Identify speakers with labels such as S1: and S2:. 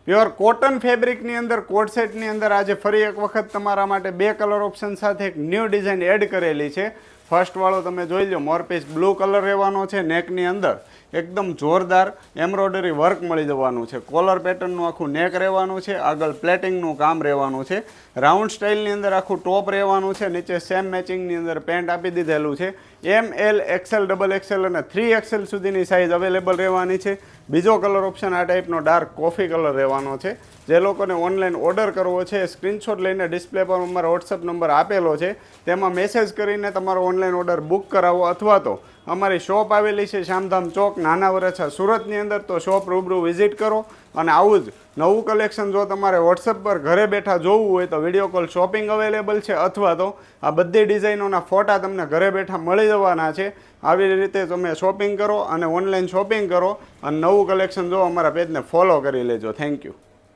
S1: Pure cotton ફેબ્રિકની અંદર કોટ સેટની અંદર આજે ફરી એક વખત તમારા માટે 2 કલર ઓપ્શન સાથે એક ન્યૂ ડિઝાઇન એડ કરેલી છે. ફર્સ્ટ વાળો તમે જોઈ લો, મોરપીસ બ્લુ કલર રહેવાનો છે. નેકની અંદર એકદમ જોરદાર એમ્બ્રોઇડરી વર્ક મળી જવાનું છે. કોલર પેટર્નનું આખું નેક રહેવાનું છે. આગળ પ્લેટિંગનું કામ રહેવાનું છે. રાઉન્ડ સ્ટાઇલની અંદર આખું ટોપ રહેવાનું છે. નીચે સેમ મેચિંગની અંદર પેન્ટ આપી દીધેલું છે. એમ, એલ, એક્સેલ, ડબલ એક્સેલ અને 3XL સુધીની સાઇઝ અવેલેબલ રહેવાની છે. બીજો કલર ઓપ્શન આ ટાઈપનો ડાર્ક કોફી કલર રહેવાનો છે. જે લોકોને ઓનલાઈન ઓર્ડર કરવો છે, સ્ક્રીનશોટ લઈને ડિસ્પ્લે પર અમારો વોટ્સઅપ નંબર આપેલો છે, તેમાં મેસેજ કરીને તમારો ઓનલાઈન ઓર્ડર બુક કરાવો. અથવા તો અમારી શોપ આવેલી છે શામધામ ચોક, નાના વરછા, સુરતની અંદર. તો શોપ રૂબરૂ વિઝિટ કરો. અને આવું જ નવું કલેક્શન જો તમારે વોટ્સઅપ પર ઘરે બેઠા જોવું હોય તો વિડીયો કોલ શોપિંગ અવેલેબલ છે. અથવા તો આ બધી ડિઝાઇનોના ફોટા તમને ઘરે બેઠા મળી જવાના છે. આવી રીતે તમે શોપિંગ કરો અને ઓનલાઈન શોપિંગ કરો અને નવું કલેક્શન જો અમારા પેજને ફોલો કરી લેજો. Thank you.